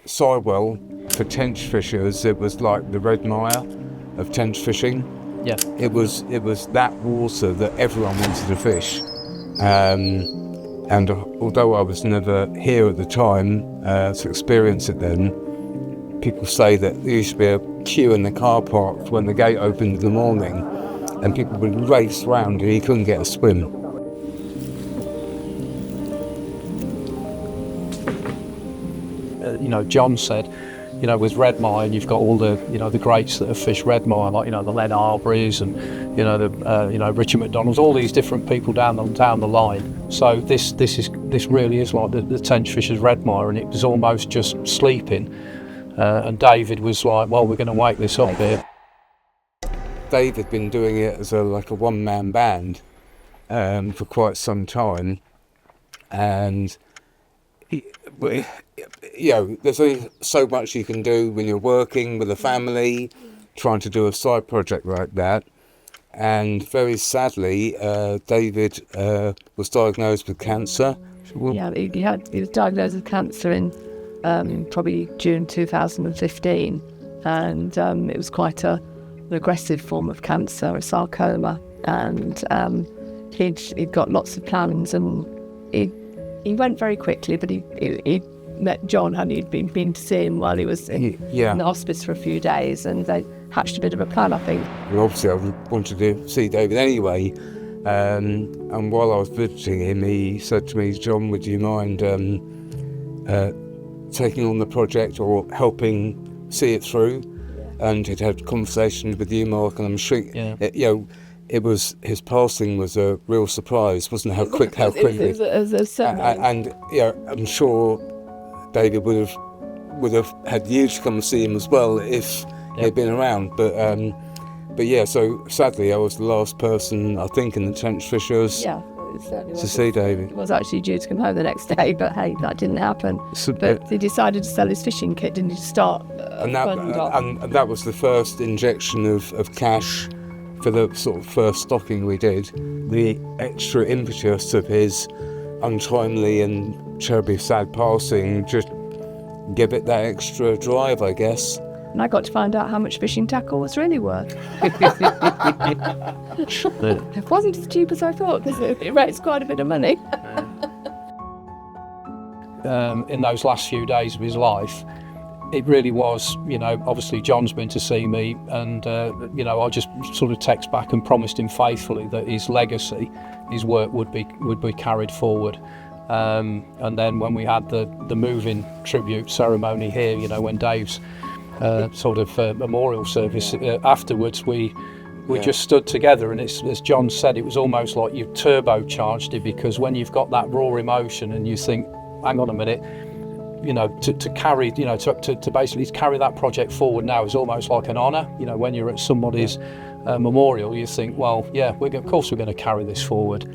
Sywell, for Tench Fishers, it was like the Redmire of tench fishing. Yeah. It was that water that everyone wanted to fish. And although I was never here at the time to experience it then, people say that there used to be a queue in the car park when the gate opened in the morning, and people would race round and you couldn't get a swim. John said, with Redmire, you've got all the, the greats that have fished Redmire, like, the Len Arbery's and, Richard McDonald's, all these different people down the line. So this really is like the Tench Fishers Redmire, and it was almost just sleeping. And David was like, well, we're going to wake this up here. David had been doing it as a one-man band for quite some time, and there's only so much you can do when you're working with a family, trying to do a side project like that. And very sadly, David was diagnosed with cancer. Yeah, he was diagnosed with cancer in probably June 2015, and it was quite an aggressive form of cancer, a sarcoma, and he'd got lots of plans, and he went very quickly, but he met John, and he'd been to see him while he was in the hospice for a few days, and they hatched a bit of a plan, I think. And obviously I wanted to see David anyway, and while I was visiting him, he said to me, John, would you mind taking on the project or helping see it through? And he'd had conversations with you, Mark, and I'm sure it was, his passing was a real surprise, wasn't it? How quickly. And I'm sure David would have had you to come and see him as well if he'd been around. But yeah, so sadly I was the last person, I think, in the Tench Fishers to see David. He was actually due to come home the next day, but hey, that didn't happen. But he decided to sell his fishing kit, didn't he, to start and that was the first injection of cash for the sort of first stocking we did. The extra impetus of his untimely and terribly sad passing just give it that extra drive, I guess. And I got to find out how much fishing tackle was really worth. It wasn't as cheap as I thought, because it raised quite a bit of money. In those last few days of his life, it really was, obviously John's been to see me, and, I just sort of text back and promised him faithfully that his legacy, his work would be carried forward. And then when we had the moving tribute ceremony here, when Dave's memorial service, afterwards we just stood together, and it's, as John said, it was almost like you turbocharged it, because when you've got that raw emotion and you think, hang on a minute, to carry, to basically carry that project forward now is almost like an honour. When you're at somebody's memorial, you think, well, yeah, of course we're going to carry this forward.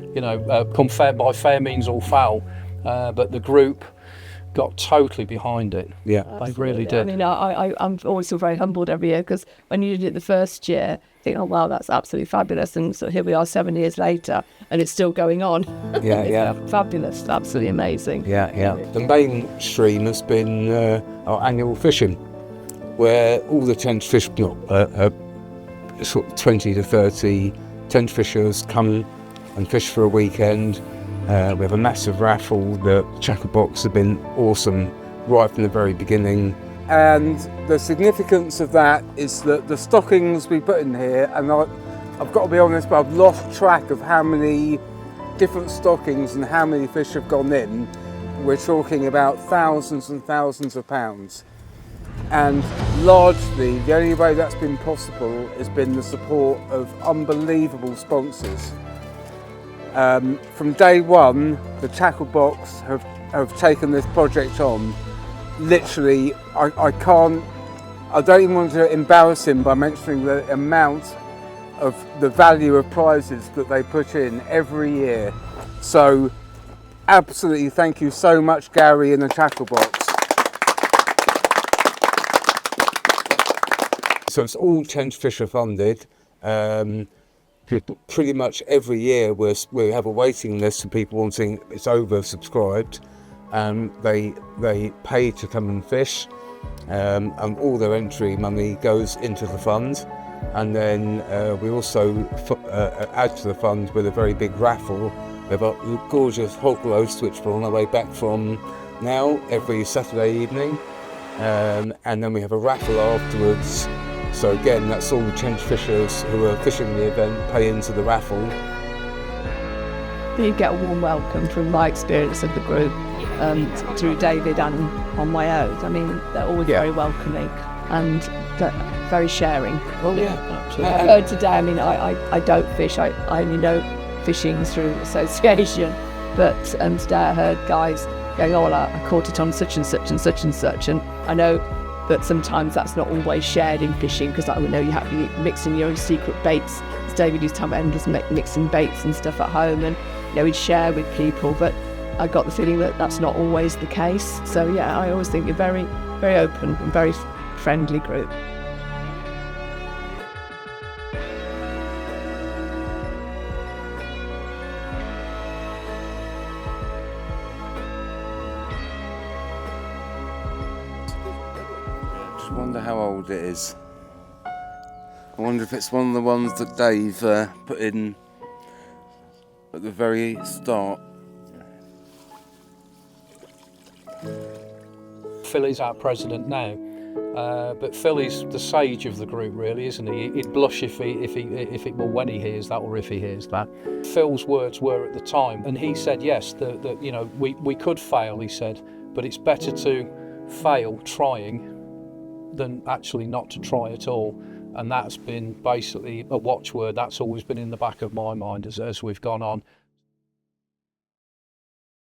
Come by fair means or foul. But the group got totally behind it. Yeah, absolutely. They really did. I mean, I'm always so very humbled every year, because when you did it the first year, I think, oh wow, that's absolutely fabulous, and so here we are 7 years later, and it's still going on. It's fabulous, absolutely amazing. Yeah. The mainstream has been our annual fishing, where all the Tench Fish, sort of 20 to 30 Tench Fishers come and fish for a weekend. We have a massive raffle. The Chacker Box have been awesome right from the very beginning. And the significance of that is that the stockings we put in here, and I've got to be honest, but I've lost track of how many different stockings and how many fish have gone in. We're talking about thousands and thousands of pounds. And largely, the only way that's been possible has been the support of unbelievable sponsors. From day one, the Tackle Box have taken this project on. Literally, I don't even want to embarrass him by mentioning the amount of the value of prizes that they put in every year. So, absolutely thank you so much, Gary and the Tackle Box. So it's all Tench Fisher funded. Pretty much every year we have a waiting list of people wanting, it's oversubscribed, and they pay to come and fish. and all their entry money goes into the fund. And then we also add to the fund with a very big raffle. We have a gorgeous hog roast, which we're on our way back from now, every Saturday evening. And then we have a raffle afterwards. So again, that's all the Tench Fishers who are fishing the event pay into the raffle. You get a warm welcome from my experience of the group, through David and on my own. I mean, they're always very welcoming and very sharing. Well, yeah, absolutely. I heard today, I mean, I don't fish, I only know fishing through association, but today I heard guys going, oh, well, I caught it on such and such and such and such, and I know that sometimes that's not always shared in fishing, because I know you have to mix in your own secret baits. As David used to have endless mixing baits and stuff at home, and he'd share with people, but I got the feeling that that's not always the case. So yeah, I always think you're very, very open and very friendly group. I just wonder how old it is. I wonder if it's one of the ones that Dave put in at the very start. Philly's our president now, but Philly's the sage of the group, really, isn't he? He'd blush if when he hears that, or if he hears that. Phil's words were at the time, and he said yes, that you know, we could fail, he said, but it's better to fail trying than actually not to try at all. And that's been basically a watchword that's always been in the back of my mind as we've gone on.